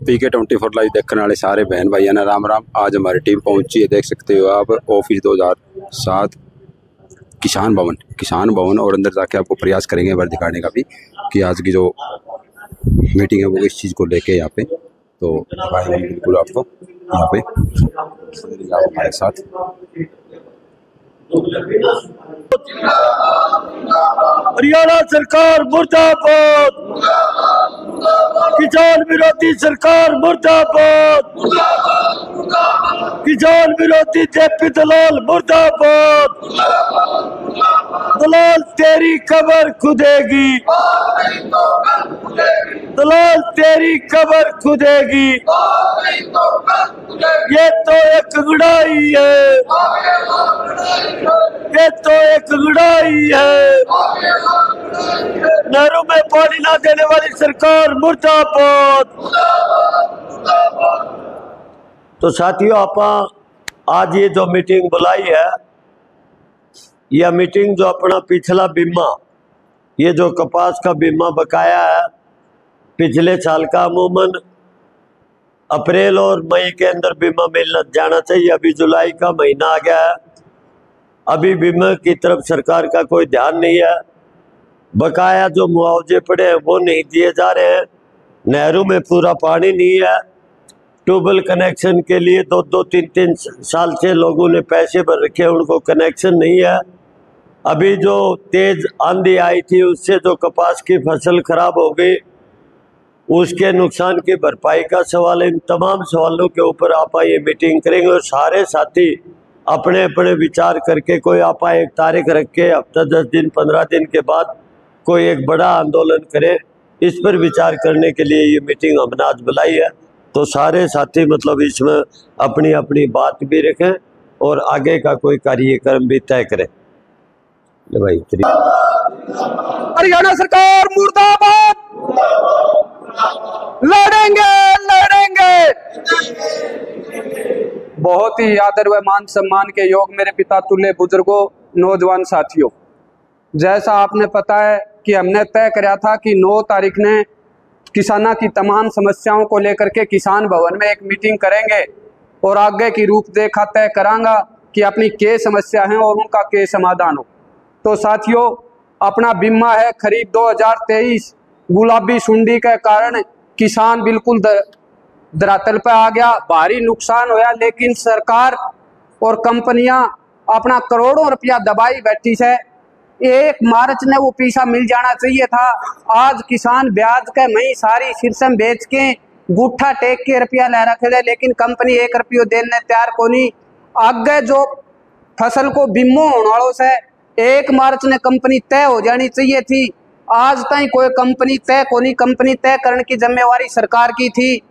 PK24 live देखने वाले सारे बहन भाइयों ने राम राम। आज हमारी टीम पहुंची है, देख सकते हो आप, ऑफिस 2007 किसान भवन और अंदर जाके आपको प्रयास करेंगे एक बार दिखाने का भी कि आज की जो मीटिंग है वो इस चीज़ को लेके यहाँ पे तो दिखाएंगे बिल्कुल आपको यहाँ पे हमारे साथ। हरियाणा सरकार मुर्दाबाद, किसान विरोधी सरकार मुर्दाबाद, किसान विरोधी जेपी दलाल मुर्दाबाद। दलाल तेरी कब्र खुदेगी, दलाल तेरी कब्र खुदेगी। ये तो एक गुड़ाई है, ये तो एक गुड़ाई है। नहरों में पानी ना देने वाली सरकार मुर्दाबाद। तो साथियों, आप आज ये जो मीटिंग बुलाई है, यह मीटिंग जो अपना पिछला बीमा, ये जो कपास का बीमा बकाया है पिछले साल का, अमूमन अप्रैल और मई के अंदर बीमा मिलना जाना चाहिए। अभी जुलाई का महीना आ गया है, अभी बीमा की तरफ सरकार का कोई ध्यान नहीं है। बकाया जो मुआवजे पड़े हैं वो नहीं दिए जा रहे हैं। नहरों में पूरा पानी नहीं है। ट्यूबवेल कनेक्शन के लिए 2-3 साल से लोगों ने पैसे भर रखे हैं, उनको कनेक्शन नहीं है। अभी जो तेज आंधी आई थी उससे जो कपास की फसल खराब हो गई, उसके नुकसान की भरपाई का सवाल। इन तमाम सवालों के ऊपर आप ये मीटिंग करेंगे और सारे साथी अपने अपने विचार करके कोई आप एक तारीख रख के हफ्ता 10 दिन 15 दिन के बाद कोई एक बड़ा आंदोलन करे, इस पर विचार करने के लिए ये मीटिंग हमने आज बुलाई है। तो सारे साथी मतलब इसमें अपनी अपनी बात भी रखें और आगे का कोई कार्यक्रम भी तय करें। भाई हरियाणा सरकार मुर्दाबाद, लड़ेंगे लड़ेंगे। बहुत ही आदर व मान सम्मान के योग मेरे पिता तुल्य बुजुर्गों, नौजवान साथियों, जैसा आपने पता है कि हमने तय किया था कि 9 तारीख ने किसानों की तमाम समस्याओं को लेकर के किसान भवन में एक मीटिंग करेंगे और आगे की रूपरेखा तय करांगा कि अपनी क्या समस्या है और उनका क्या समाधान हो। तो साथियों, अपना बीमा है खरीफ 2023, गुलाबी सुंडी के कारण किसान बिल्कुल धरातल पर आ गया, भारी नुकसान होया। लेकिन सरकार और कंपनियां अपना करोड़ों रुपया दबाई बैठी है। 1 मार्च ने वो पैसा मिल जाना चाहिए था। आज किसान ब्याज के मई सारी शीर्षम बेच के गुट्ठा टेक के रुपया ले रखे थे, लेकिन कंपनी 1 रुपया देने तैयार को नहीं। आगे जो फसल को बीमो होने वालों से 1 मार्च ने कंपनी तय हो जानी चाहिए थी। आज तक कोई कंपनी तय को नहीं। कंपनी तय करने की जिम्मेवारी सरकार की थी,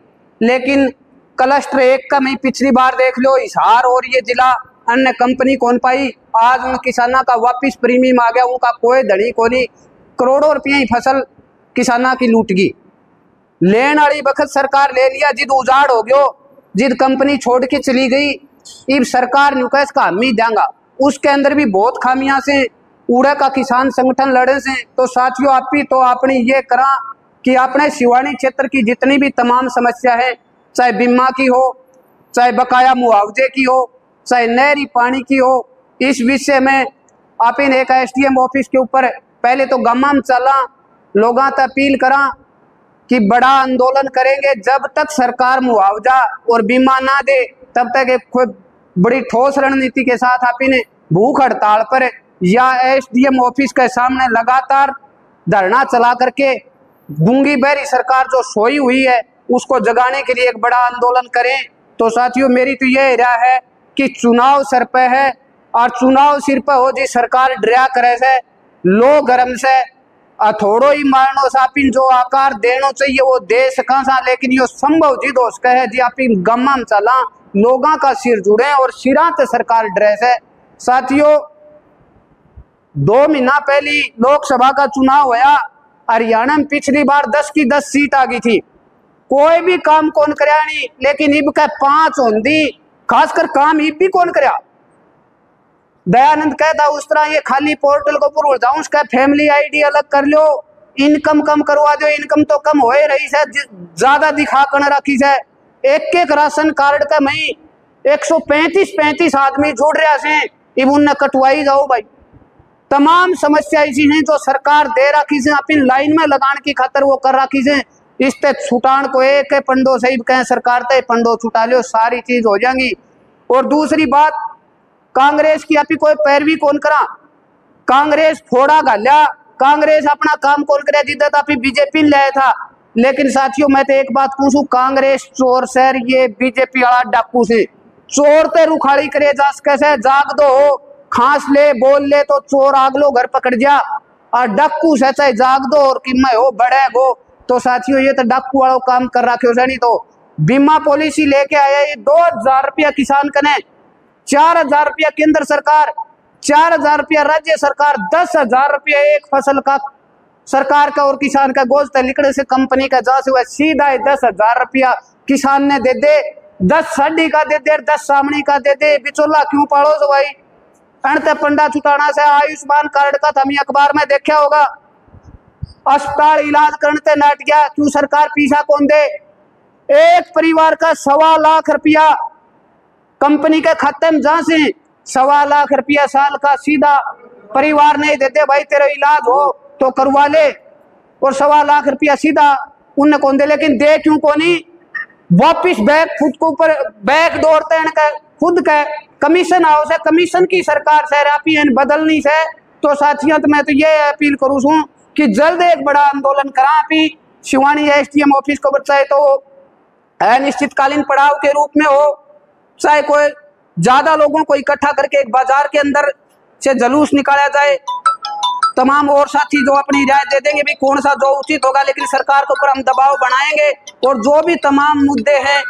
लेकिन क्लस्टर 1 का मैं पिछली बार देख लो, हिसार और ये जिला अन्य कंपनी कौन पाई। आज उन किसानों का वापिस प्रीमियम आ गया, उनका कोई धड़ी को नहीं। करोड़ों रुपया ही फसल किसानों की लूट गई। लेन वाली वक्त सरकार ले लिया, जिद उजाड़ हो गयो, जिद कंपनी छोड़ के चली गई। इब सरकार नुकैस का हम ही देंगा, उसके अंदर भी बहुत खामियां से उड़ा का किसान संगठन लड़े से। तो साथियों, आप ही तो आपने ये करा कि अपने सिवानी क्षेत्र की जितनी भी तमाम समस्या है, चाहे बीमा की हो, चाहे बकाया मुआवजे की हो, चाहे नहरी पानी की हो, इस विषय में आप इन एक SDM ऑफिस के ऊपर पहले तो गम्मा में चला, लोगों से अपील करा कि बड़ा आंदोलन करेंगे। जब तक सरकार मुआवजा और बीमा ना दे तब तक एक बड़ी ठोस रणनीति के साथ आप इन्हें भूख हड़ताल पर या SDM ऑफिस के सामने लगातार धरना चला करके गूंगी बहरी सरकार जो सोई हुई है उसको जगाने के लिए एक बड़ा आंदोलन करें। तो साथियों, मेरी तो यह राय है कि चुनाव सर पे है और चुनाव सिर पे हो जी सरकार डरा करे से लो गरम से थोड़ो ही मारनो सापिन जो आकार देनो चाहिए वो दे सका सा, लेकिन यो संभव जी दोस्त है जी आप गम्मा में चला, लोगों का सिर जुड़े और सिरा से सरकार डरे से। साथियों, 2 महीना पहले लोकसभा का चुनाव होया, हरियाणा में पिछली बार 10 की 10 सीट आ गई थी, कोई भी काम कौन करया नहीं। लेकिन इब का 5 होंदी, खासकर काम इब भी कौन करया। दयानंद कहता उस तरह ये खाली पोर्टल को पूरा जाऊं, उसका फैमिली ID अलग कर लो, इनकम कम करवा दो, इनकम तो कम हो ही रही है, ज्यादा दिखा कर रखी है। एक एक राशन कार्ड का मई 135 आदमी जुड़ रहा से, इब उनने कटवाई जाओ भाई। तमाम समस्या इसी हैं जो सरकार दे रखी से, अपनी लाइन में लगाने की खातर वो कर रखी से। इस ते छुटान को एक पंडो सही कहें सरकार ते पंडो छुटा लियो, सारी चीज हो जाएंगी। और दूसरी बात, कांग्रेस की आपी कोई पैरवी कौन करा, कांग्रेस फोड़ा घाल्या, कांग्रेस अपना काम कौन करे, जिद्दत आपी बीजेपी ने लाया था। लेकिन साथियों मैं तो एक बात पूछूं, कांग्रेस चोर शहर ये बीजेपी वाला डाकू से चोर ते रुखाड़ी करे जा कैसे, जाग दो हो, खांस ले बोल ले तो चोर आग लो घर पकड़ जा, और डाकू से चाहे जाग दो और कि मैं हो बड़े गो। तो साथियों ये तो डाकू वालों काम कर रखे हो। नहीं तो बीमा पॉलिसी लेके आया, ये 2000 रुपया किसान कने, 4000 रुपया केंद्र सरकार, 4000 रुपया राज्य सरकार, 10,000 रुपया एक फसल का सरकार का और किसान का गोश्त लिकड़े से कंपनी का जा हुआ सीधा 10,000 रुपया किसान ने दे दे, 10 साड़ी का दे दे, 10 सामनी का दे दे, बिचौला क्यों पाड़ो सो भाई। अणते पंडा छुटाना से आयुष्मान कार्ड का हम अखबार में देखा होगा, अस्पताल इलाज करने नाट गया, क्यों सरकार पीछा कौन दे। एक परिवार का 1.25 लाख रुपया कंपनी के खाते में जहां से 1.25 लाख रुपया साल का सीधा परिवार नहीं देते, भाई तेरा इलाज हो तो करवा ले, और 1.25 लाख रुपया सीधा उन्हें कौन दे। लेकिन दे क्यों कोनी, वापिस बैग खुद को ऊपर बैग दौड़ते हैं, खुद का कमीशन हाउस है, कमीशन की सरकार से रापी बदलनी से। तो साथियों तो मैं तो ये अपील करूँ छू कि जल्द एक बड़ा आंदोलन करा, अभी शिवानी एसडीएम ऑफिस को चाहे तो अनिश्चितकालीन पड़ाव के रूप में हो, चाहे कोई ज्यादा लोगों को इकट्ठा करके एक बाजार के अंदर से जुलूस निकाला जाए। तमाम और साथी जो अपनी राय दे देंगे भी कौन सा जो उचित होगा, लेकिन सरकार के ऊपर हम दबाव बनाएंगे और जो भी तमाम मुद्दे हैं,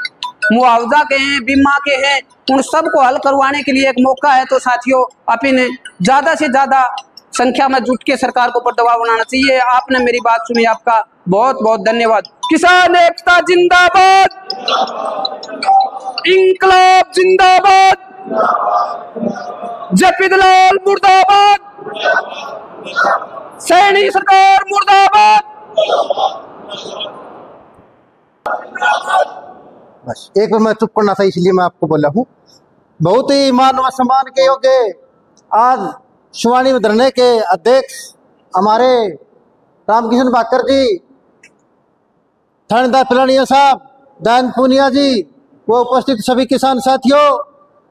मुआवजा के हैं, बीमा के हैं, उन सबको हल करवाने के लिए एक मौका है। तो साथियों अपने ज्यादा से ज्यादा संख्या में जुट के सरकार को ऊपर दबाव बनाना चाहिए। आपने मेरी बात सुनी, आपका बहुत बहुत धन्यवाद। किसान एकता जिंदाबाद, इंकलाब जिंदाबाद, जेपी दलाल मुर्दाबाद, सैनी सरकार मुर्दाबाद। बस एक बार मैं चुप करना था, इसलिए मैं आपको बोला हूँ। बहुत ही मान व सम्मान के योग्य आज शिवानी में धरने के अध्यक्ष हमारे रामकिशन भाकर जी, थानेदार पिलानिया साहब, दान पूनिया जी, वो उपस्थित सभी किसान साथियों,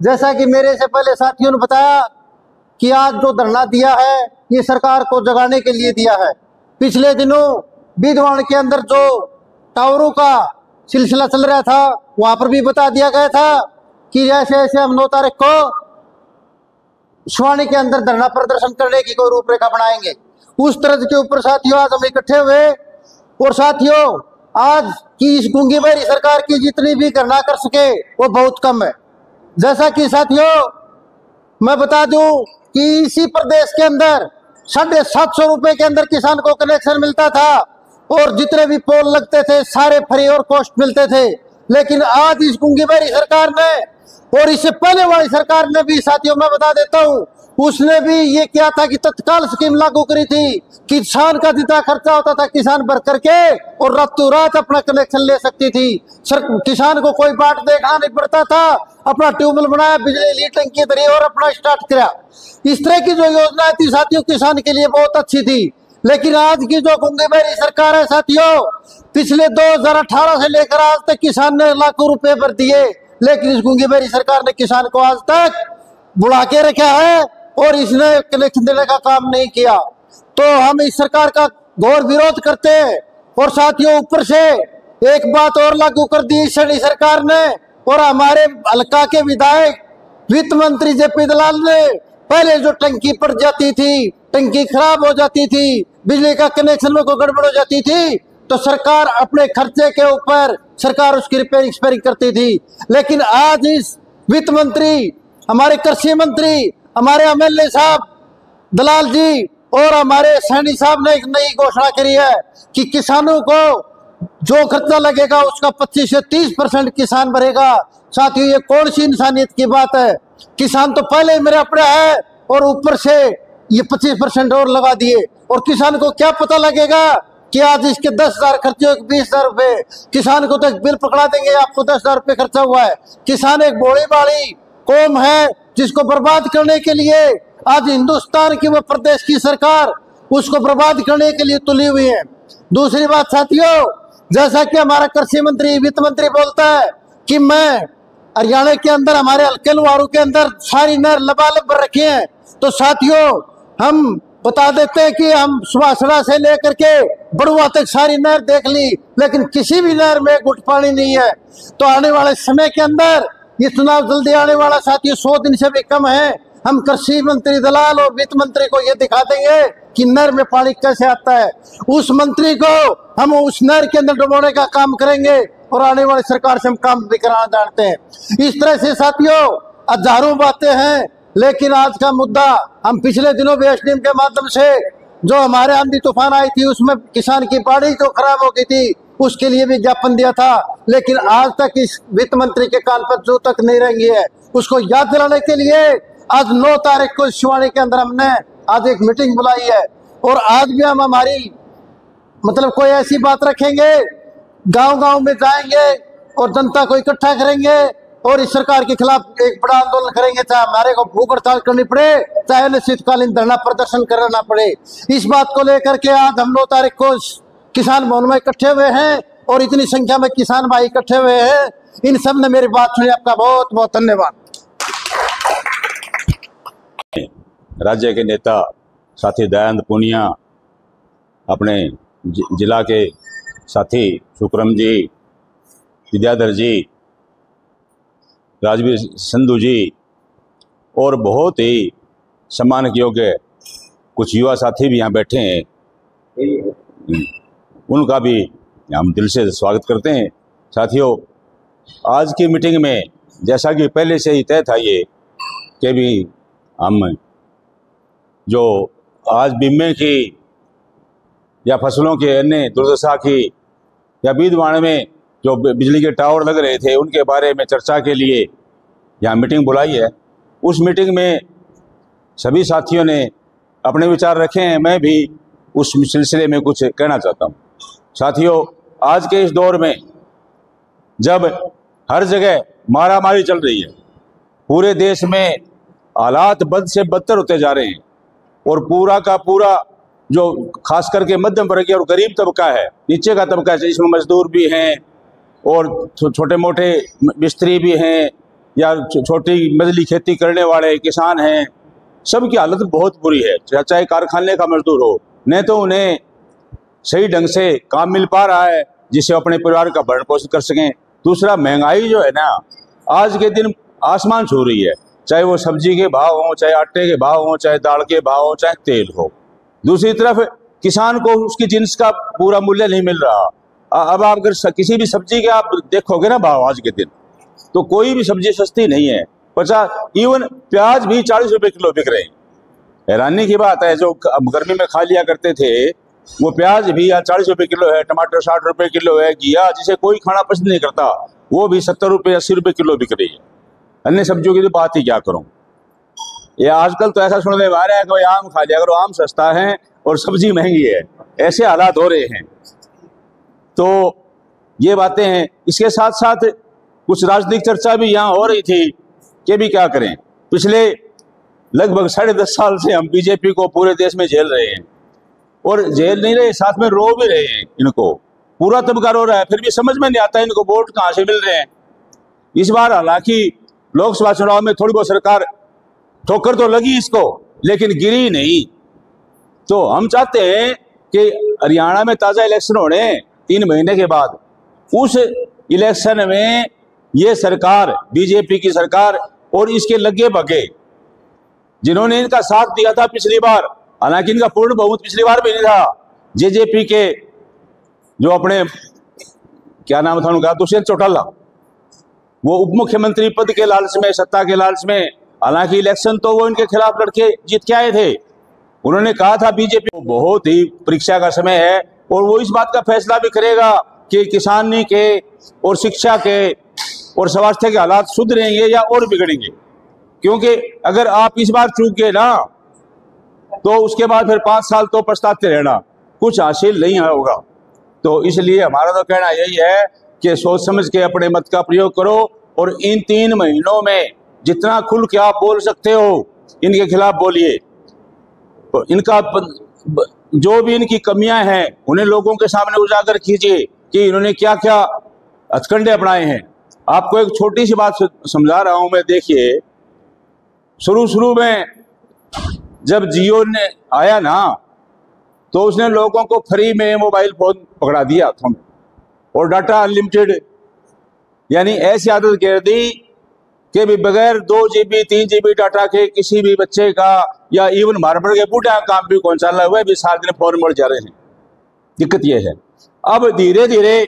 जैसा कि मेरे से पहले साथियों ने बताया कि आज जो धरना दिया है ये सरकार को जगाने के लिए दिया है। पिछले दिनों बिदवान के अंदर जो टावरों का सिलसिला चल रहा था, वहां पर भी बता दिया गया था कि ऐसे ऐसे हम 9 तारीख को शिवानी के अंदर धरना प्रदर्शन करने की कोई रूपरेखा बनाएंगे। उस तरह के ऊपर साथियों आज हम इकट्ठे हुए, और साथियों आज की इस गूंगी बहरी सरकार की जितनी भी करना कर सके वो बहुत कम है। जैसा कि साथियों मैं बता दूं कि इसी प्रदेश के अंदर 750 रुपए के अंदर किसान को कनेक्शन मिलता था, और जितने भी पोल लगते थे सारे फ्री और कॉस्ट मिलते थे। लेकिन आज इस गूंगी बहरी सरकार ने, और इससे पहले वाली सरकार ने भी साथियों मैं बता देता हूं, उसने भी ये किया था कि तत्काल स्कीम लागू करी थी, किसान का जितना खर्चा होता था किसान भर करके और रातों रात अपना कनेक्शन ले सकती थी। किसान को कोई बाट देखना नहीं पड़ता था, अपना ट्यूबवेल बनाया, बिजली ली, टंकी धरी और अपना स्टार्ट किया। इस तरह की जो योजना थी साथियों किसान के लिए बहुत अच्छी थी। लेकिन आज की जो गूंगी बहरी सरकार है साथियों, पिछले 2018 से लेकर आज तक किसान ने लाखों रुपए भर दिए, लेकिन इस गूंगी बहरी सरकार ने किसान को आज तक बुला के रखा है और इसने कनेक्शन देने का काम नहीं किया। तो हम इस सरकार का घोर विरोध करते हैं। और साथियों ऊपर से एक बात और लागू कर दी सैनी सरकार ने, और हमारे हल्का के विधायक वित्त मंत्री जेपी दलाल ने, पहले जो टंकी पड़ जाती थी, टंकी खराब हो जाती थी, बिजली का कनेक्शन में कोई गड़बड़ हो जाती थी, तो सरकार अपने खर्चे के ऊपर सरकार उसकी रिपेयरिंग करती थी। लेकिन आज इस वित्त मंत्री, हमारे कृषि मंत्री, हमारे एमएलए साहब दलाल जी और हमारे सैनी साहब ने एक नई घोषणा करी है कि किसानों को जो खर्चा लगेगा उसका 25 से 30% किसान भरेगा। साथियों ये कौन सी इंसानियत की बात है? किसान तो पहले ही मेरे अपने है और ऊपर से ये 25% और लगा दिए। और किसान को क्या पता लगेगा कि आज इसके 10,000 खर्चे हो 20,000 रुपए। किसान को तो एक बिल पकड़ा देंगे, आपको 10,000 रुपए खर्चा हुआ है। किसान एक भोली भाली कौम है जिसको बर्बाद करने के लिए आज हिंदुस्तान की व प्रदेश की सरकार उसको बर्बाद करने के लिए तुली हुई है। दूसरी बात साथियों, जैसा कि हमारा कृषि मंत्री वित्त मंत्री बोलता है कि मैं हरियाणा के अंदर हमारे हल्के लुहारू के अंदर सारी नहर लबालब रखी है, तो साथियों हम बता देते हैं कि हम सुभाषड़ा से लेकर के बड़ुआ तक सारी नहर देख ली, लेकिन किसी भी नहर में गुट पानी नहीं है। तो आने वाले समय के अंदर ये चुनाव जल्दी आने वाला साथियों, 100 दिन से भी कम है, हम कृषि मंत्री दलाल और वित्त मंत्री को ये दिखा देंगे कि नहर में पानी कैसे आता है। उस मंत्री को हम उस नहर के अंदर डुबोने का काम करेंगे और आने वाली सरकार से हम काम भी कराना जानते हैं। इस तरह से साथियों हजारों बातें हैं, लेकिन आज का मुद्दा हम पिछले दिनों वेस्टडीम के माध्यम से जो हमारे आंधी तूफान आई थी उसमें किसान की बाड़ी तो खराब हो गई थी, उसके लिए भी ज्ञापन दिया था, लेकिन आज तक इस वित्त मंत्री के कान पर जो तक नहीं रहेंगी है। उसको याद दिलाने के लिए आज 9 तारीख को शिवानी के अंदर हमने आज एक मीटिंग बुलाई है और आज भी हम हमारी मतलब कोई ऐसी बात रखेंगे, गांव-गांव में जाएंगे और जनता को इकट्ठा करेंगे और इस सरकार के खिलाफ एक बड़ा आंदोलन करेंगे, चाहे हमारे को भूख हड़ताल करनी पड़े, चाहे अनिश्चितकालीन धरना प्रदर्शन करना पड़े। इस बात को लेकर के आज हम 9 तारीख को किसान भवन में इकट्ठे हुए हैं और इतनी संख्या में किसान भाई इकट्ठे हुए हैं। इन सब ने मेरी बात सुनी, आपका बहुत बहुत धन्यवाद। राज्य के नेता साथी दयानंद पूनिया, अपने जिला के साथी सुक्रम जी, विद्याधर जी, राजवीर संधू जी और बहुत ही सम्मान योग्य कुछ युवा साथी भी यहाँ बैठे हैं, उनका भी हम दिल से स्वागत करते हैं। साथियों, आज की मीटिंग में जैसा कि पहले से ही तय था ये कि भी हम जो आज बीमे की या फसलों के अन्य दुर्दशा की या बीदवाड़ में जो बिजली के टावर लग रहे थे उनके बारे में चर्चा के लिए यहाँ मीटिंग बुलाई है। उस मीटिंग में सभी साथियों ने अपने विचार रखे हैं, मैं भी उस सिलसिले में कुछ कहना चाहता हूँ। साथियों, आज के इस दौर में जब हर जगह मारामारी चल रही है, पूरे देश में हालात बद से बदतर होते जा रहे हैं और पूरा का पूरा जो खास करके मध्यम वर्गीय और गरीब तबका है, नीचे का तबका है, जिसमें मजदूर भी हैं और छोटे मोटे मिस्त्री भी हैं या छोटी मजली खेती करने वाले किसान हैं, सबकी हालत बहुत बुरी है। चाहे कारखाने का मजदूर हो, नहीं तो उन्हें सही ढंग से काम मिल पा रहा है जिससे अपने परिवार का भरण पोषण कर सकें। दूसरा, महंगाई जो है ना आज के दिन आसमान छू रही है, चाहे वो सब्जी के भाव हों, चाहे आटे के भाव हों, चाहे दाल के भाव हों, चाहे तेल हो। दूसरी तरफ किसान को उसकी जिन्स का पूरा मूल्य नहीं मिल रहा। अब आप अगर किसी भी सब्जी के आप देखोगे ना भाव आज के दिन, तो कोई भी सब्जी सस्ती नहीं है। 50, इवन प्याज भी 40 रुपए किलो बिक रहे हैं। हैरानी की बात है, जो गर्मी में खा लिया करते थे वो प्याज भी या 40 रुपए किलो है, टमाटर 60 रुपए किलो है, घिया जिसे कोई खाना पसंद नहीं करता वो भी 70 रुपए 80 रुपए किलो बिक रही है। अन्य सब्जियों की तो बात ही क्या करूं। ये आजकल तो ऐसा सुनने में आ रहा है कि आम खा लिया करो, आम सस्ता है और सब्जी महंगी है, ऐसे हालात हो रहे हैं। तो ये बातें हैं। इसके साथ साथ कुछ राजनीतिक चर्चा भी यहाँ हो रही थी कि भी क्या करें। पिछले लगभग 10.5 साल से हम बीजेपी को पूरे देश में झेल रहे हैं और झेल नहीं रहे, साथ में रो भी रहे हैं। इनको पूरा तबका रो रहा है, फिर भी समझ में नहीं आता इनको वोट कहाँ से मिल रहे हैं। इस बार हालांकि लोकसभा चुनाव में थोड़ी बहुत सरकार ठोकर तो लगी इसको, लेकिन गिरी नहीं। तो हम चाहते हैं कि हरियाणा में ताज़ा इलेक्शन होने 3 महीने के बाद, उस इलेक्शन में ये सरकार, बीजेपी की सरकार और इसके लगे भगे जिन्होंने इनका साथ दिया था पिछली बार, हालांकि इनका पूर्ण बहुमत पिछली बार भी नहीं था, जेजेपी के जो अपने क्या नाम था उनका, दुष्यंत चौटाला, वो उप मुख्यमंत्री पद के लालच में, सत्ता के लालच में, हालांकि इलेक्शन तो वो इनके खिलाफ लड़के जीत के आए थे। उन्होंने कहा था बीजेपी को बहुत ही परीक्षा का समय है और वो इस बात का फैसला भी करेगा कि किसानी के और शिक्षा के और स्वास्थ्य के हालात सुधरेंगे या और बिगड़ेंगे। क्योंकि अगर आप इस बार चूक गए ना तो उसके बाद फिर 5 साल तो पछताते रहना, कुछ हासिल नहीं होगा। तो इसलिए हमारा तो कहना यही है कि सोच समझ के अपने मत का प्रयोग करो और इन 3 महीनों में जितना खुल के आप बोल सकते हो इनके खिलाफ बोलिए। इनका जो भी इनकी कमियां हैं उन्हें लोगों के सामने उजागर कीजिए कि इन्होंने क्या क्या हथकंडे अपनाए हैं। आपको एक छोटी सी बात समझा रहा हूं मैं। देखिए, शुरू में जब जियो ने आया ना तो उसने लोगों को फ्री में मोबाइल फोन पकड़ा दिया हाथों में और डाटा अनलिमिटेड, यानी ऐसी आदत गिर दी कि भी बगैर 2 GB 3 GB डाटा के किसी भी बच्चे का या इवन मारबड़ के बूढ़ा काम भी कौन सा हुआ भी सारे दिन फोन मर जा रहे हैं। दिक्कत यह है। अब धीरे धीरे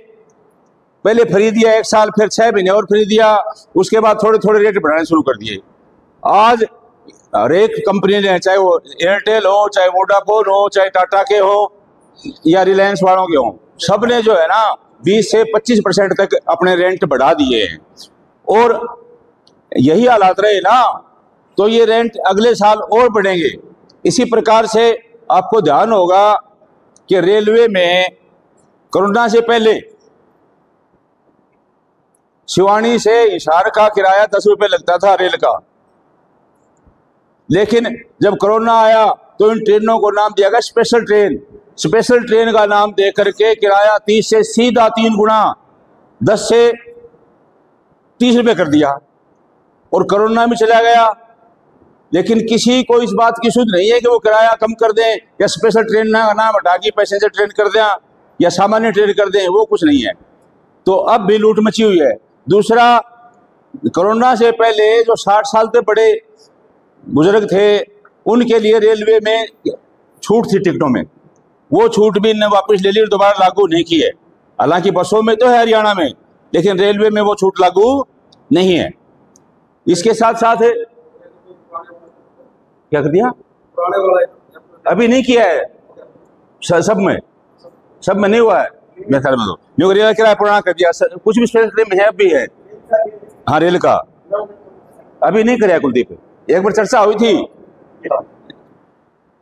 पहले फ्री दिया 1 साल, फिर 6 महीने और फ्री दिया, उसके बाद थोड़े थोड़े रेट बढ़ाने शुरू कर दिए। आज हर एक कंपनी ने, चाहे वो एयरटेल हो, चाहे वोडाफोन हो, चाहे टाटा के हो या रिलायंस वालों के हो, सब ने जो है ना 20 से 25% तक अपने रेंट बढ़ा दिए हैं। और यही हालात रहे ना तो ये रेंट अगले साल और बढ़ेंगे। इसी प्रकार से आपको ध्यान होगा कि रेलवे में कोरोना से पहले शिवानी से हिसार का किराया 10 रुपये लगता था रेल का, लेकिन जब कोरोना आया तो इन ट्रेनों को नाम दिया गया स्पेशल ट्रेन। स्पेशल ट्रेन का नाम दे करके किराया 30 से सीधा 3 गुना 10 से 30 रुपये कर दिया और कोरोना में चला गया। लेकिन किसी को इस बात की सुध नहीं है कि वो किराया कम कर दें या स्पेशल ट्रेन का नाम हटा के पैसेंजर ट्रेन कर दें या सामान्य ट्रेन कर दें, वो कुछ नहीं है। तो अब भी लूट मची हुई है। दूसरा, कोरोना से पहले जो 60 साल से बड़े बुजुर्ग थे उनके लिए रेलवे में छूट थी टिकटों में, वो छूट भी इन्हें वापस ले ली और दोबारा लागू नहीं की है। हालांकि बसों में तो है हरियाणा में, लेकिन रेलवे में वो छूट लागू नहीं है। इसके साथ साथ क्या कर दिया, अभी नहीं किया है, सब में नहीं हुआ है मेरे ख्याल में। तो रेल किराया पुराना कर दिया, कुछ भी स्पेशल ट्रेन में है, अभी है। हाँ, रेल का अभी नहीं कराया कुलदीप, एक बार चर्चा हुई थी।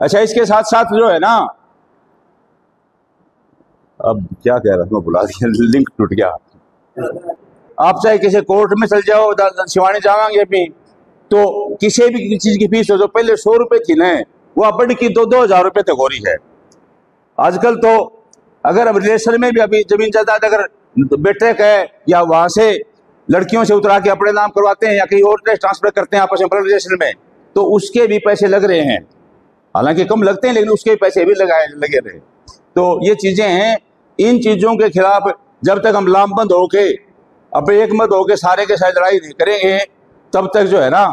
अच्छा, इसके साथ साथ जो है ना, अब क्या कह रहा था मैं भुला दिया, लिंक टूट गया। आप चाहे किसी कोर्ट में चल जाओ, शिवानी जावांगे अभी, तो किसी भी चीज की फीस हो जो पहले 100 रुपए थी ना, वो अब बढ़ की 2-2 हजार रुपए तक हो रही है आजकल। तो अगर अब रिलेशन में भी अभी जमीन जायदाद अगर बेटे का है या वहां से लड़कियों से उतरा के अपने नाम करवाते हैं या कहीं और ट्रांसफर करते हैं आपस में ब्लड रिलेशन में, तो उसके भी पैसे लग रहे हैं। हालांकि कम लगते हैं लेकिन उसके पैसे भी लगे रहे। तो ये चीजें हैं, इन चीजों के खिलाफ जब तक हम लामबंद होके अपने एक मत होके सारे के साथ लड़ाई नहीं करेंगे तब तक जो है ना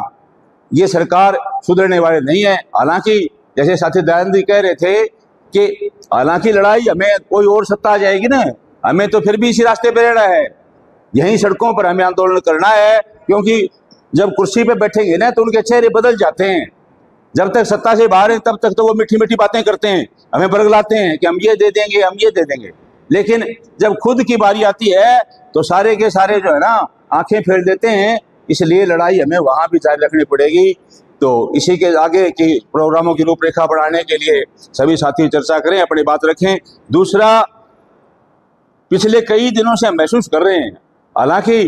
ये सरकार सुधरने वाले नहीं है। हालांकि जैसे साथी दयानंद जी कह रहे थे कि हालांकि लड़ाई हमें कोई और सत्ता आ जाएगी ना, हमें तो फिर भी इसी रास्ते पे रहना है, यहीं सड़कों पर हमें आंदोलन करना है। क्योंकि जब कुर्सी पे बैठेंगे ना तो उनके चेहरे बदल जाते हैं। जब तक सत्ता से बाहर हैं तब तक तो वो मीठी मीठी बातें करते हैं, हमें बरगलाते हैं कि हम ये दे देंगे, हम ये दे देंगे। लेकिन जब खुद की बारी आती है तो सारे के सारे जो है ना आंखें फेर देते हैं। इसलिए लड़ाई हमें वहां भी जारी रखनी पड़ेगी। तो इसी के आगे की प्रोग्रामों की रूपरेखा बढ़ाने के लिए सभी साथी चर्चा करें, अपनी बात रखें। दूसरा, पिछले कई दिनों से हम महसूस कर रहे हैं, हालांकि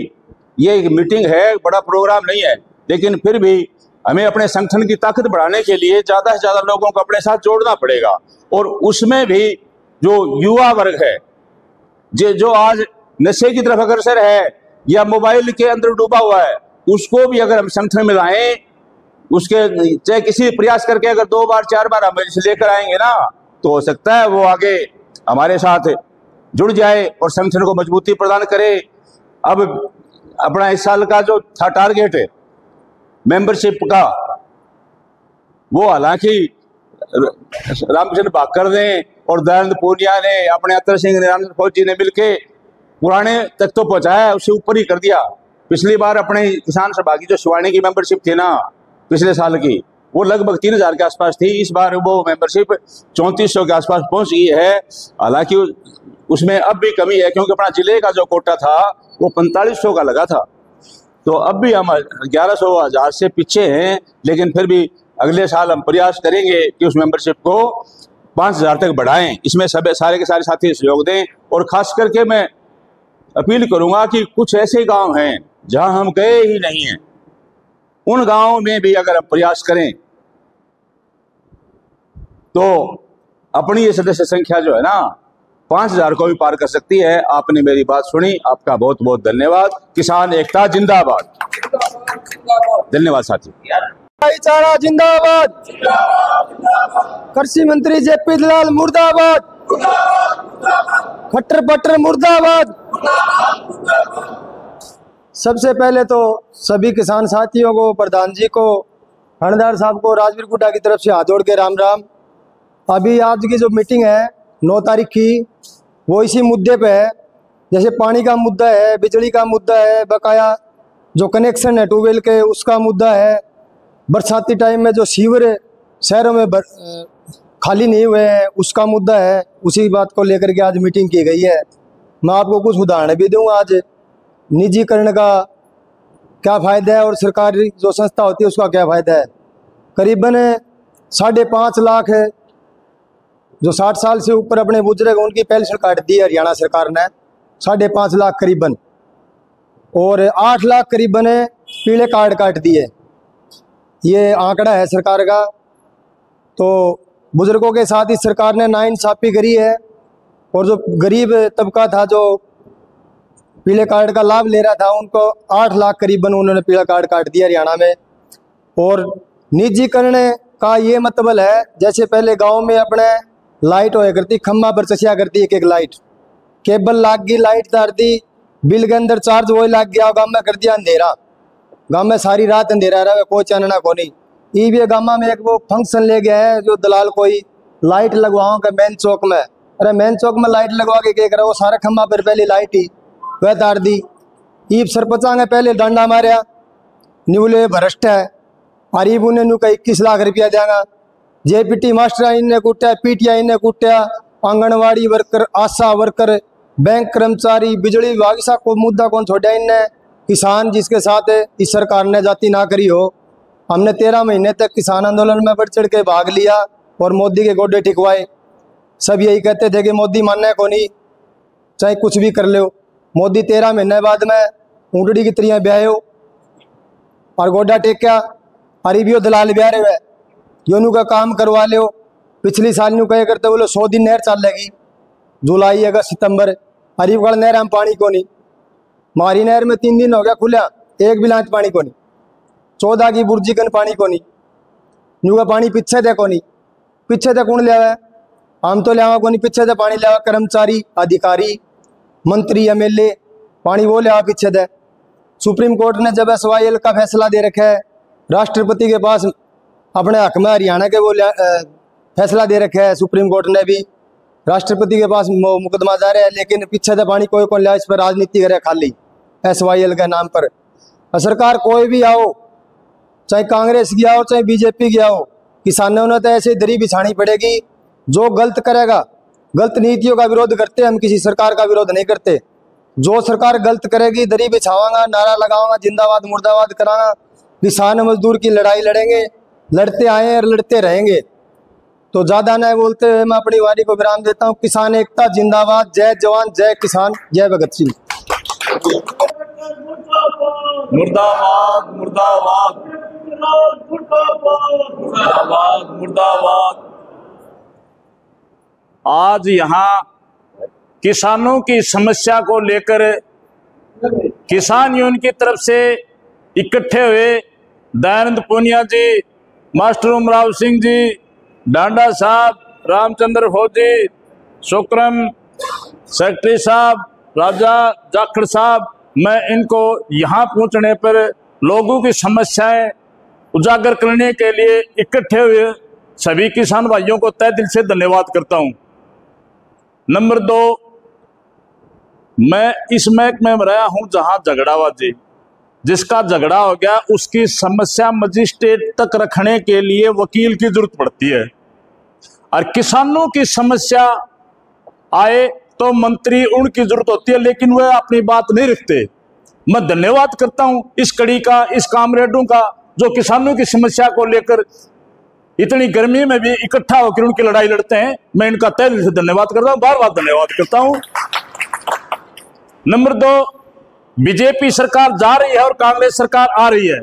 ये एक मीटिंग है, बड़ा प्रोग्राम नहीं है, लेकिन फिर भी हमें अपने संगठन की ताकत बढ़ाने के लिए ज्यादा से ज्यादा लोगों को अपने साथ जोड़ना पड़ेगा। और उसमें भी जो युवा वर्ग है, जो आज नशे की तरफ अग्रसर है या मोबाइल के अंदर डूबा हुआ है, उसको भी अगर हम संगठन में लाएं, उसके चाहे किसी प्रयास करके अगर 2 बार 4 बार हम इसे लेकर आएंगे ना, तो हो सकता है वो आगे हमारे साथ जुड़ जाए और संगठन को मजबूती प्रदान करे। अब अपना इस साल का जो था टारगेट है मेंबरशिप का, वो हालांकि रामचंद्र भाकर ने और दयानंद पूनिया ने, अपने अतर सिंह ने, रामचंद्र फौजी ने मिलके पुराने तक तो पहुंचाया, उससे ऊपर ही कर दिया। पिछली बार अपने किसान सभा की जो शिवानी की मेंबरशिप थी ना पिछले साल की, वो लगभग 3000 के आसपास थी। इस बार वो मेंबरशिप 3400 के आसपास पहुंच गई है। हालांकि उसमें अब भी कमी है, क्योंकि अपना जिले का जो कोटा था वो 4500 का लगा था। तो अब भी हम 1100 1000 से पीछे हैं, लेकिन फिर भी अगले साल हम प्रयास करेंगे कि उस मेंबरशिप को 5,000 तक बढ़ाएं। इसमें सब सारे के सारे साथी सहयोग दें। और खास करके मैं अपील करूंगा कि कुछ ऐसे गांव हैं जहां हम गए ही नहीं हैं, उन गांवों में भी अगर हम प्रयास करें तो अपनी ये सदस्य संख्या जो है ना 5,000 को भी पार कर सकती है। आपने मेरी बात सुनी, आपका बहुत बहुत धन्यवाद। किसान एकता जिंदाबाद। धन्यवाद साथियों। भाईचारा जिंदाबाद। कृषि मंत्री जेपी दलाल मुर्दाबाद। खट्टर पट्टर मुर्दाबाद। सबसे पहले तो सभी किसान साथियों को, प्रधान जी को, हणदार साहब को, राजवीर गुड्डा की तरफ से हाथ जोड़ के राम राम। अभी आज की जो मीटिंग है 9 तारीख की, वो इसी मुद्दे पे है। जैसे पानी का मुद्दा है, बिजली का मुद्दा है, बकाया जो कनेक्शन है ट्यूबवेल के उसका मुद्दा है, बरसाती टाइम में जो सीवर शहरों में खाली नहीं हुए हैं उसका मुद्दा है। उसी बात को लेकर के आज मीटिंग की गई है। मैं आपको कुछ उदाहरण भी दूंगा। आज निजीकरण का क्या फ़ायदा है और सरकारी जो संस्था होती है उसका क्या फ़ायदा है। करीबन 5.5 लाख जो 60 साल से ऊपर अपने बुजुर्ग उनकी पेंशन काट दी है हरियाणा सरकार ने, 5.5 लाख करीबन, और 8 लाख करीबन पीले कार्ड काट दिए। ये आंकड़ा है सरकार का। तो बुजुर्गों के साथ ही सरकार ने नाइंसाफ़ी करी है और जो गरीब तबका था जो पीले कार्ड का लाभ ले रहा था उनको 8 लाख करीबन उन्होंने पीला कार्ड काट दिया हरियाणा में। और निजीकरण का ये मतलब है, जैसे पहले गांव में अपने लाइट होया करती, खम्बा पर चसिया करती एक लाइट, केबल लाग गई, लाइट तार दी, बिल के अंदर चार्ज वही लाग गया, गाँव में कर दिया अंधेरा। गाँव में सारी रात अंधेरा रहा, कोई चानना को नहीं। ये भी गाँव में एक वो फंक्शन ले गया है जो दलाल कोई लाइट लगवाओ का मेन चौक में। अरे मेन चौक में लाइट लगवा के क्या करा, वो सारा खम्बा पर पहले लाइट ही वह तार दी। ईब सरपंचा ने पहले डंडा मारा, न्यूले भ्रष्ट है, अरीब ने नू का 21 लाख रुपया देगा। जेपीटी मास्टर इन्हें कुटिया, पीटीआई ने कुटिया, आंगनवाड़ी वर्कर, आशा वर्कर, बैंक कर्मचारी, बिजली विभाग सा को मुद्दा कौन छोड़ा इनने। किसान जिसके साथ इस सरकार ने जाति ना करी हो। हमने 13 महीने तक किसान आंदोलन में बढ़ चढ़ के भाग लिया और मोदी के गोडे टिकवाए। सब यही कहते थे कि मोदी मानना है को नहीं, चाहे कुछ भी कर लो। मोदी 13 महीने बाद में ऊँटड़ी की तरियाँ ब्याहो और गोडा टेक्या। अरीबियो दलाल ब्याह रहे योनू का काम करवा लो। पिछली साल न्यू कहे करते बोलो 100 दिन नहर चलेगी, जुलाई अगस्त सितंबर। अरीबगढ़ नहर हम पानी को नहीं, मारी नहर में 3 दिन हो गया खुला, एक भी लांच पानी को नहीं। 14 की बुर्जी कन पानी को नहीं, न्यू का पानी पीछे दे को नहीं। पीछे दे कौन लिया, हम तो लिया को नहीं, पीछे दे पानी लिया कर्मचारी, अधिकारी, मंत्री, एमएलए, पानी वो लिया पीछे दे। सुप्रीम कोर्ट ने जब SYL का फैसला दे रखा है, राष्ट्रपति के पास अपने हक में हरियाणा के वो फैसला दे रखा है, सुप्रीम कोर्ट ने भी राष्ट्रपति के पास मुकदमा जा रहा है, लेकिन पीछे से पानी कोई लिया, इस पर राजनीति करे खाली SYL के नाम पर। सरकार कोई भी आओ, चाहे कांग्रेस की आओ चाहे बीजेपी की आओ, किसानों ने तो ऐसे दरी बिछानी पड़ेगी। जो गलत करेगा, गलत नीतियों का विरोध करते, हम किसी सरकार का विरोध नहीं करते। जो सरकार गलत करेगी दरी बिछावांगा, नारा लगाऊंगा, जिंदाबाद मुर्दाबाद करांगा। किसान मजदूर की लड़ाई लड़ेंगे, लड़ते आए और लड़ते रहेंगे। तो ज़्यादा न बोलते हुए मैं अपनी वारी को विराम देता हूँ। किसान एकता जिंदाबाद, जय जवान जय किसान, जय भगत सिंह। मुर्दाबाद मुर्दाबाद मुर्दाबाद मुर्दाबाद। आज यहाँ किसानों की समस्या को लेकर किसान यूनियन की तरफ से इकट्ठे हुए दयानंद पूनिया जी, मास्टर उमराव सिंह जी, डांडा साहब, रामचंद्र फौजी, शुक्रम सेक्रेटरी साहब, राजा जाखड़ साहब, मैं इनको यहाँ पहुँचने पर लोगों की समस्याएं उजागर करने के लिए इकट्ठे हुए सभी किसान भाइयों को तहे दिल से धन्यवाद करता हूँ। नंबर 2, मैं इस महकमे में रहा हूँ जहाँ झगड़ाबाजी, जिसका झगड़ा हो गया उसकी समस्या मजिस्ट्रेट तक रखने के लिए वकील की जरूरत पड़ती है, और किसानों की समस्या आए तो मंत्री उनकी जरूरत होती है, लेकिन वह अपनी बात नहीं रखते। मैं धन्यवाद करता हूं इस कड़ी का, इस कामरेडों का, जो किसानों की समस्या को लेकर इतनी गर्मी में भी इकट्ठा होकर उनकी लड़ाई लड़ते हैं। मैं इनका तहे दिल से धन्यवाद करता हूं, बार बार धन्यवाद करता हूं। नंबर 2, बीजेपी सरकार जा रही है और कांग्रेस सरकार आ रही है।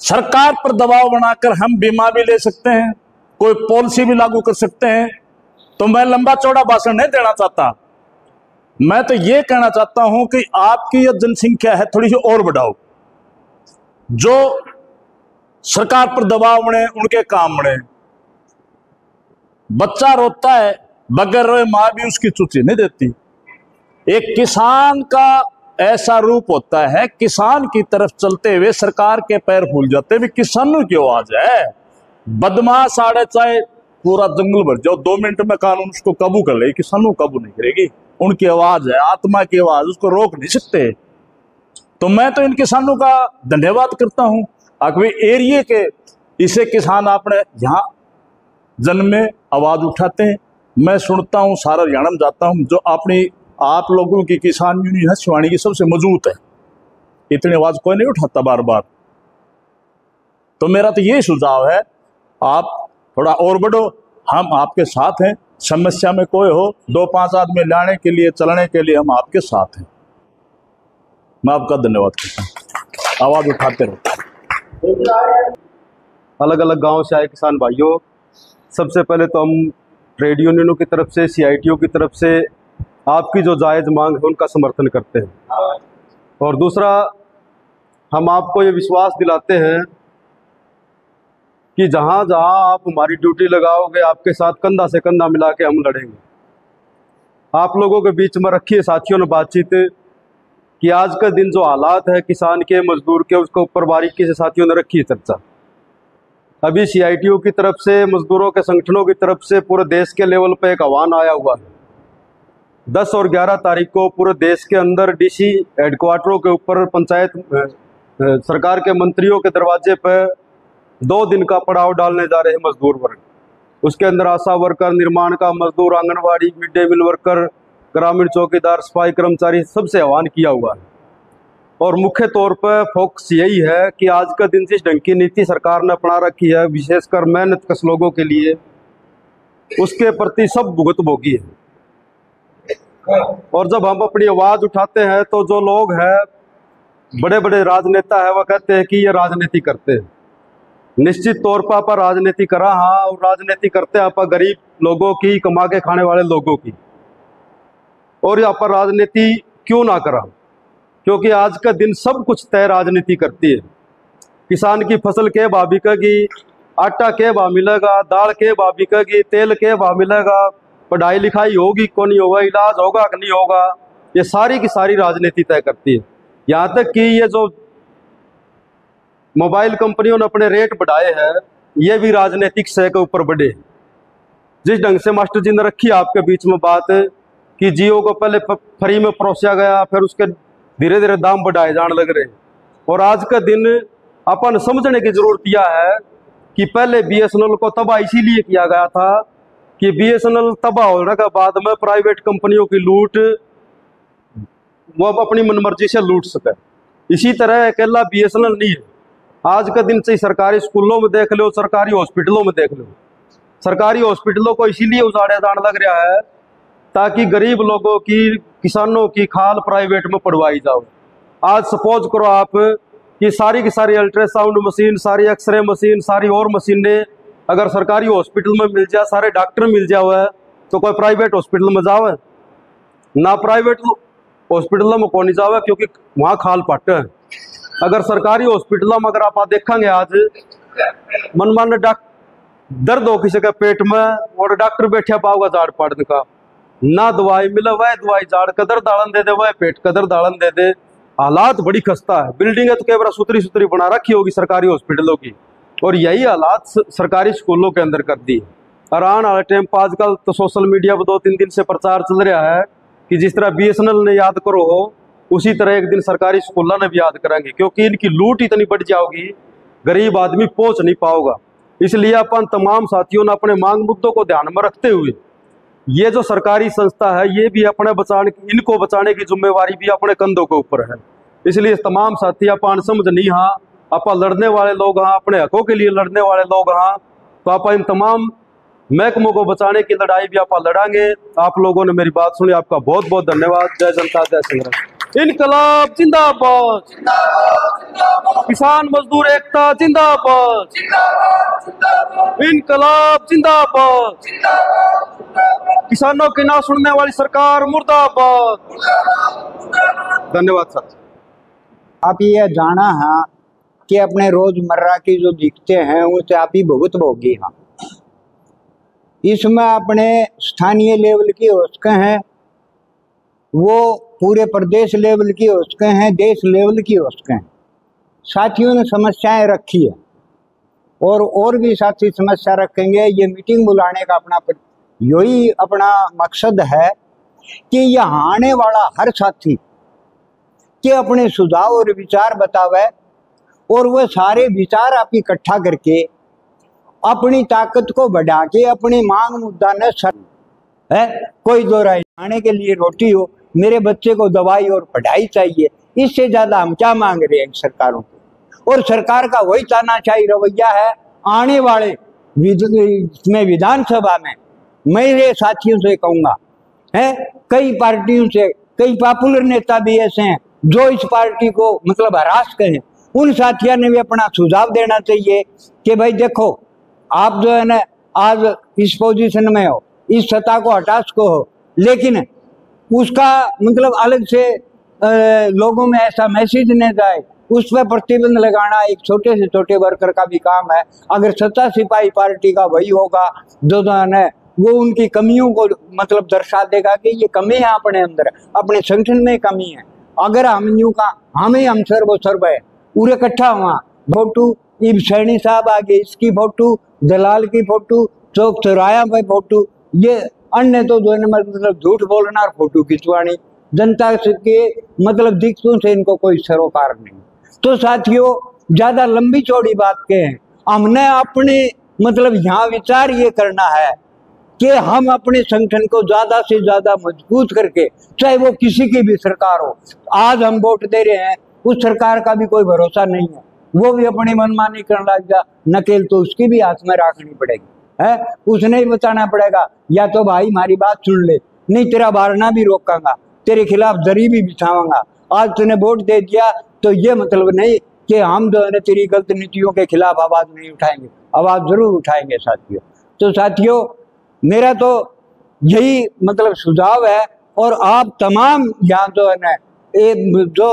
सरकार पर दबाव बनाकर हम बीमा भी ले सकते हैं, कोई पॉलिसी भी लागू कर सकते हैं। तो मैं लंबा चौड़ा भाषण नहीं देना चाहता, मैं तो ये कहना चाहता हूं कि आपकी यह जनसंख्या है थोड़ी सी और बढ़ाओ, जो सरकार पर दबाव बने उनके काम बने। बच्चा रोता है, बगैर रोए मां भी उसकी चुच्ची नहीं देती। एक किसान का ऐसा रूप होता है, किसान की तरफ चलते हुए सरकार के पैर फूल जाते भी किसानों की आवाज है। बदमाश आड़े चाहे पूरा जंगल भर जाओ, 2 मिनट में कानून उसको काबू कर ले, किसानों को काबू नहीं करेगी। उनकी आवाज है, आत्मा की आवाज, उसको रोक नहीं सकते। तो मैं तो इन किसानों का धन्यवाद करता हूं। अगवे एरिए के इसे किसान अपने यहाँ जन्मे आवाज उठाते हैं। मैं सुनता हूं, सारा हरियाणा में जाता हूं, जो अपनी आप लोगों की किसान यूनियन है शिवानी की सबसे मजबूत है, इतनी आवाज कोई नहीं उठाता बार बार। तो मेरा तो ये सुझाव है, आप थोड़ा और बढ़ो, हम आपके साथ हैं। समस्या में कोई हो, 2-5 आदमी लाने के लिए, चलने के लिए हम आपके साथ हैं। मैं आपका धन्यवाद करता हूँ, आवाज उठाते रहो। अलग अलग गांव से आए किसान भाइयों, सबसे पहले तो हम ट्रेड यूनियनों की तरफ से, CITO की तरफ से आपकी जो जायज़ मांग है उनका समर्थन करते हैं। और दूसरा, हम आपको ये विश्वास दिलाते हैं कि जहाँ जहाँ आप हमारी ड्यूटी लगाओगे, आपके साथ कंधा से कंधा मिला के हम लड़ेंगे। आप लोगों के बीच में रखिए साथियों ने बातचीत कि आज का दिन जो हालात है किसान के, मजदूर के, उसके ऊपर बारीकी से साथियों ने रखी है चर्चा। अभी CITO की तरफ से, मजदूरों के संगठनों की तरफ से पूरे देश के लेवल पर एक आह्वान आया हुआ है। 10 और 11 तारीख को पूरे देश के अंदर DC हेडक्वार्टरों के ऊपर पंचायत सरकार के मंत्रियों के दरवाजे पर 2 दिन का पड़ाव डालने जा रहे हैं मजदूर वर्ग। उसके अंदर आशा वर्कर, निर्माण का मजदूर, anganwadi, mid day meal worker, ग्रामीण चौकीदार, सफाई कर्मचारी, सबसे आह्वान किया हुआ है। और मुख्य तौर पर फोकस यही है कि आज का दिन जिस ढंग की नीति सरकार ने अपना रखी है, विशेषकर मेहनत कश लोगों के लिए, उसके प्रति सब भुगत भोगी है। और जब हम अपनी आवाज़ उठाते हैं तो जो लोग हैं, बड़े बड़े राजनेता है, वह कहते हैं कि ये राजनीति करते हैं। निश्चित तौर पर आप राजनीति करा, हाँ, और राजनीति करते हैं आप गरीब लोगों की, कमा के खाने वाले लोगों की। और यहाँ पर राजनीति क्यों ना करा, क्योंकि आज का दिन सब कुछ तय राजनीति करती है। किसान की फसल के भाव बिकेगी, आटा के भाव मिलेगा, दाल के भाव बिकेगी, तेल के भाव मिलेगा, पढ़ाई लिखाई होगी को नहीं होगा, इलाज होगा कि नहीं होगा, ये सारी की सारी राजनीति तय करती है। यहाँ तक कि ये जो मोबाइल कंपनियों ने अपने रेट बढ़ाए हैं, ये भी राजनीतिक शय के ऊपर बढ़े। जिस ढंग से मास्टर जी ने रखी आपके बीच में बात कि जियो को पहले फ्री में परोसा गया, फिर उसके धीरे धीरे दाम बढ़ाए जाने लग रहे। और आज का दिन अपन समझने की जरूरत यह है कि पहले BSNL को तबाह इसीलिए किया गया था कि BSNL तबाह होने के बाद में प्राइवेट कंपनियों की लूट, वो अपनी मनमर्जी से लूट सके। इसी तरह अकेला BSNL नहीं है। आज का दिन से सरकारी स्कूलों में देख लो, सरकारी हॉस्पिटलों में देख लो, सरकारी हॉस्पिटलों को इसीलिए उजाड़े जाने लग रहा है ताकि गरीब लोगों की, किसानों की खाल प्राइवेट में पढ़वाई जाओ। आज सपोज करो आप कि सारी की सारी अल्ट्रासाउंड मशीन, सारी एक्सरे मशीन, सारी और मशीनें अगर सरकारी हॉस्पिटल में मिल जाए, सारे डॉक्टर मिल जाओ, तो कोई प्राइवेट हॉस्पिटल में जाओ ना, प्राइवेट हॉस्पिटल में कौन नहीं जाओ, क्योंकि वहाँ खाल पाटे हैं। अगर सरकारी हॉस्पिटल में अगर आप देखेंगे आज मनमाने दर्द हो किसी के पेट में और डॉक्टर बैठा पाओगा झाड़ पाड़ने का, ना दवाई मिले, वह दवाई झाड़ कदर दालन दे दे, वह पेट कदर दालन दे दे। हालात बड़ी खस्ता है। बिल्डिंगें तो कैमरा सुतरी सुतरी बना रखी होगी सरकारी हॉस्पिटलों की, और यही हालात सरकारी स्कूलों के अंदर कर दी। और आने वाले टाइम पर आजकल तो सोशल मीडिया पर 2-3 दिन से प्रचार चल रहा है कि जिस तरह BSNL ने याद करो हो, उसी तरह एक दिन सरकारी स्कूलों ने भी याद करेंगे, क्योंकि इनकी लूट इतनी बढ़ जाओगी, गरीब आदमी पहुंच नहीं पाओगा। इसलिए अपन तमाम साथियों ने अपने मांग मुद्दों को ध्यान में रखते हुए, ये जो सरकारी संस्था है, ये भी अपने बचाने, इनको बचाने की जिम्मेवारी भी अपने कंधों के ऊपर है। इसलिए तमाम साथी अपन समझ नहीं, हाँ, आप लड़ने वाले लोग हाँ, अपने हकों के लिए लड़ने वाले लोग हाँ, तो आप इन तमाम महकमों को बचाने की लड़ाई भी आप लड़ांगे। आप लोगों ने मेरी बात सुनी, आपका बहुत बहुत धन्यवाद। जय जनता जय संग्राम। इनकलाब जिंदाबाद, किसान मजदूर एकता जिंदाबाद, इनकलाब जिंदाबाद, किसानों की ना सुनने वाली सरकार मुर्दाबाद। धन्यवाद सर। आप ये जाना है कि अपने रोजमर्रा की जो दिक्कतें हैं उनसे आप ही बहुत भोगी हैं। इसमें अपने स्थानीय लेवल की हो सके हैं, वो पूरे प्रदेश लेवल की हो सके हैं, देश लेवल की हो सके हैं। साथियों ने समस्याएं रखी है और भी साथी समस्या रखेंगे। ये मीटिंग बुलाने का अपना यही अपना मकसद है कि यहाँ आने वाला हर साथी के अपने सुझाव और विचार बतावे और वह सारे विचार आप इकट्ठा करके अपनी ताकत को बढ़ा के अपनी मांग मुद्दा न है। कोई दो राय खाने के लिए रोटी हो, मेरे बच्चे को दवाई और पढ़ाई चाहिए, इससे ज्यादा हम क्या मांग रहे हैं सरकारों को। और सरकार का वही तानाशाही रवैया है। आने वाले विधानसभा में मेरे साथियों से कहूंगा है, कई पार्टियों से कई पॉपुलर नेता भी ऐसे हैं जो इस पार्टी को मतलब हरास करें। उन साथियों ने भी अपना सुझाव देना चाहिए कि भाई देखो, आप जो है ना आज इस पोजीशन में हो, इस सत्ता को हटा सको हो, लेकिन उसका मतलब अलग से लोगों में ऐसा मैसेज नहीं जाए, उस पर प्रतिबंध लगाना एक छोटे से छोटे वर्कर का भी काम है। अगर सत्ता सिपाही पार्टी का वही होगा जो है वो उनकी कमियों को मतलब दर्शा देगा कि ये कमी है अपने अंदर, अपने संगठन में कमी है। अगर हम यूं का हम सर्व है पूरे इकट्ठा हुआ फोटो, इब सैनी साहब आगे इसकी फोटो, दलाल की फोटो, चौक चौराया पे फोटो, ये अन्य तो जो मतलब झूठ बोलना और फोटो खिंचवानी, जनता के मतलब दिक्कतों से इनको कोई सरोकार नहीं। तो साथियों, ज्यादा लंबी चौड़ी बात के हैं, हमने अपने मतलब यहाँ विचार ये करना है कि हम अपने संगठन को ज्यादा से ज्यादा मजबूत करके, चाहे वो किसी की भी सरकार हो, आज हम वोट दे रहे हैं उस सरकार का भी कोई भरोसा नहीं है, वो भी अपनी मनमानी करने लग जा, नकेल तो उसकी भी हाथ में रखनी पड़ेगी है। उसने ही बताना पड़ेगा या तो भाई हमारी बात सुन ले, नहीं तेरा बारना भी रोकांगा, तेरे खिलाफ जरी भी बिछाऊंगा। आज तूने वोट दे दिया तो ये मतलब नहीं कि हम जो है तेरी गलत नीतियों के खिलाफ आवाज नहीं उठाएंगे, आवाज जरूर उठाएंगे साथियों। तो साथियों, मेरा तो यही मतलब सुझाव है। और आप तमाम यहाँ जो है ना जो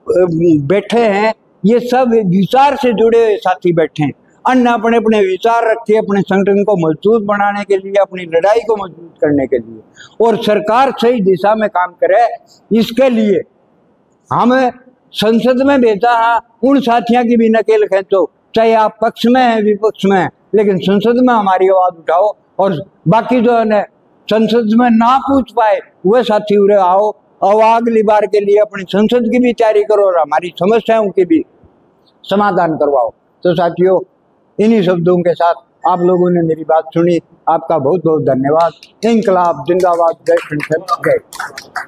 बैठे हैं, ये सब विचार से जुड़े हुए साथी बैठे हैं, अन्य अपने अपने विचार रखे अपने संगठन को मजबूत बनाने के लिए, अपनी लड़ाई को मजबूत करने के लिए, और सरकार सही दिशा में काम करे। इसके लिए हम संसद में भेजा है, उन साथियों की भी नकेल खींचो, चाहे आप पक्ष में है विपक्ष में है, लेकिन संसद में हमारी आवाज उठाओ। और बाकी जो है संसद में ना पूछ पाए वह साथी उरे आओ और अगली बार के लिए अपनी संसद की भी तैयारी करो और हमारी समस्याओं की भी समाधान करवाओ। तो साथियों, इन्हीं शब्दों के साथ आप लोगों ने मेरी बात सुनी, आपका बहुत बहुत धन्यवाद। इंकलाब जिंदाबाद, जय हिंद, जय।